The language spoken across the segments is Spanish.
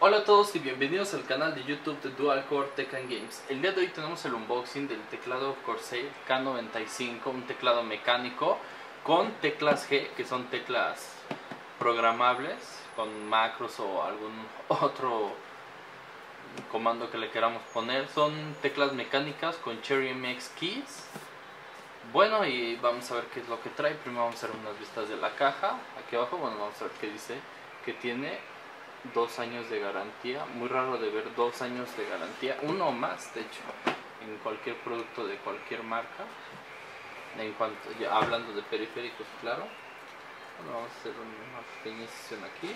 Hola a todos y bienvenidos al canal de YouTube de Dual Core Tech and Games. El día de hoy tenemos el unboxing del teclado Corsair K95, un teclado mecánico con teclas G, que son teclas programables con macros o algún otro comando que le queramos poner. Son teclas mecánicas con Cherry MX Keys. Bueno, y vamos a ver qué es lo que trae. Primero vamos a hacer unas vistas de la caja. Aquí abajo, bueno, vamos a ver qué dice, que tiene 2 años de garantía. Muy raro de ver 2 años de garantía, uno o más de hecho, en cualquier producto de cualquier marca. En cuanto, ya hablando de periféricos, claro. Bueno, vamos a hacer una pequeña sesión aquí.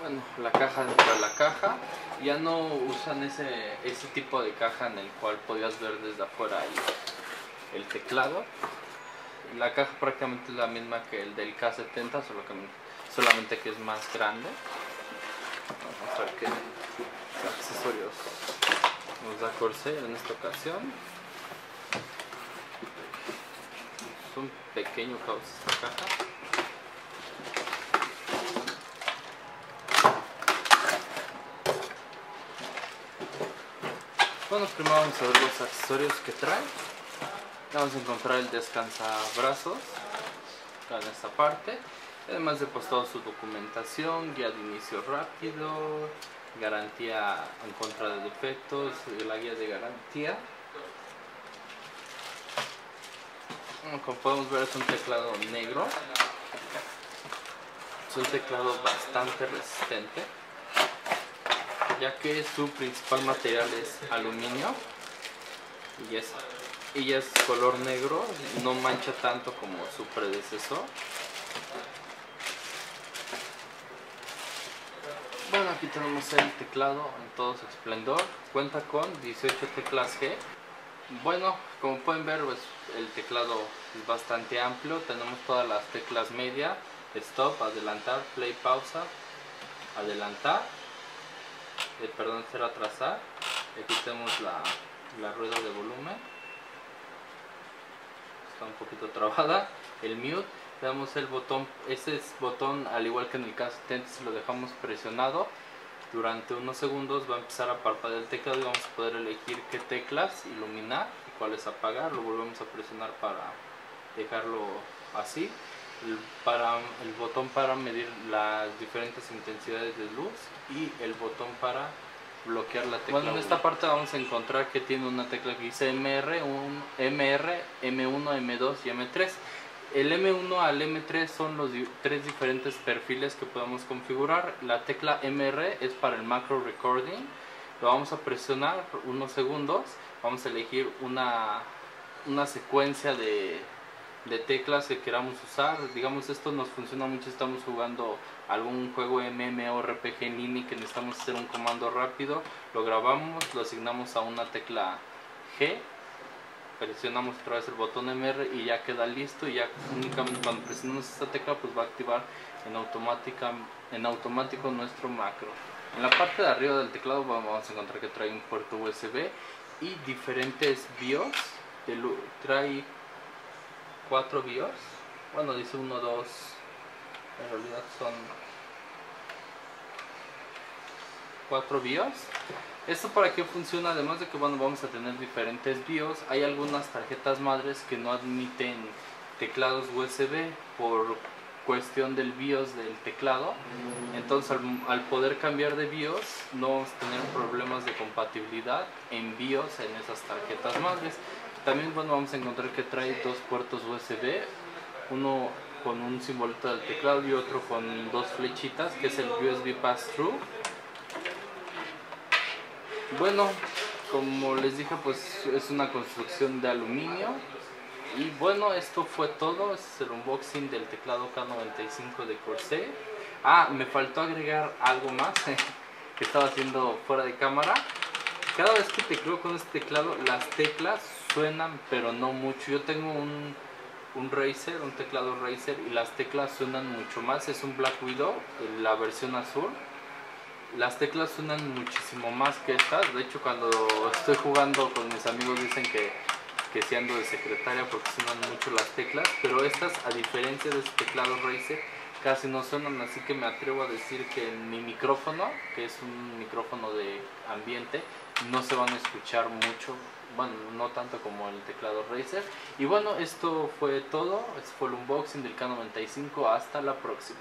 Bueno, la caja dentro de la caja. Ya no usan ese tipo de caja en el cual podías ver desde afuera el teclado. La caja prácticamente es la misma que el del K70, solamente que es más grande. Vamos a ver qué accesorios nos da Corsair en esta ocasión. Es un pequeño caos esta caja. Bueno, primero vamos a ver los accesorios que trae. Vamos a encontrar el descansabrazos en esta parte. Además de pues toda su documentación, guía de inicio rápido, garantía en contra de defectos, la guía de garantía. Como podemos ver, es un teclado negro. Es un teclado bastante resistente, ya que su principal material es aluminio y es color negro, no mancha tanto como su predecesor. Bueno, aquí tenemos el teclado en todo su esplendor. Cuenta con 18 teclas G. Bueno, como pueden ver, pues, el teclado es bastante amplio. Tenemos todas las teclas media: stop, adelantar, play, pausa, adelantar, hacer atrasar. Aquí tenemos la rueda de volumen, está un poquito trabada. El mute, tenemos el botón, ese es botón, al igual que en el K70, si lo dejamos presionado durante unos segundos va a empezar a parpadear el teclado y vamos a poder elegir qué teclas iluminar y cuáles apagar. Lo volvemos a presionar para dejarlo así. El botón para medir las diferentes intensidades de luz y el botón para bloquear la tecla. Bueno, en esta parte vamos a encontrar que tiene una tecla que dice MR, M1, M2 y M3. El M1 al M3 son los 3 diferentes perfiles que podemos configurar. La tecla MR es para el macro recording. Lo vamos a presionar unos segundos. Vamos a elegir una secuencia de teclas que queramos usar. Digamos, esto nos funciona mucho si estamos jugando algún juego MMORPG en línea que necesitamos hacer un comando rápido. Lo grabamos, lo asignamos a una tecla G, presionamos otra vez el botón MR y ya queda listo. Y ya únicamente cuando presionamos esta tecla pues va a activar en automático nuestro macro. En la parte de arriba del teclado vamos a encontrar que trae un puerto USB y diferentes BIOS. Trae 4 BIOS, bueno, dice 1, 2, en realidad son 4 BIOS. ¿Esto para qué funciona? Además de que bueno, vamos a tener diferentes BIOS, hay algunas tarjetas madres que no admiten teclados USB por cuestión del BIOS del teclado. Entonces al poder cambiar de BIOS no vamos a tener problemas de compatibilidad en BIOS en esas tarjetas madres. También bueno, vamos a encontrar que trae 2 puertos USB, uno con un simbolito del teclado y otro con 2 flechitas, que es el USB Pass-Through. Bueno, como les dije, pues es una construcción de aluminio. Y bueno, esto fue todo. Este es el unboxing del teclado K95 de Corsair. Me faltó agregar algo más que estaba haciendo fuera de cámara. Cada vez que tecleo con este teclado, las teclas suenan, pero no mucho. Yo tengo un Razer, un teclado Razer, y las teclas suenan mucho más. Es un Black Widow, la versión azul. Las teclas suenan muchísimo más que estas. De hecho, cuando estoy jugando con mis amigos dicen que que si ando de secretaria porque suenan mucho las teclas, pero estas, a diferencia de este teclado Razer, casi no suenan, así que me atrevo a decir que en mi micrófono, que es un micrófono de ambiente, no se van a escuchar mucho, bueno, no tanto como el teclado Razer. Y bueno, esto fue todo, este fue el unboxing del K95, hasta la próxima.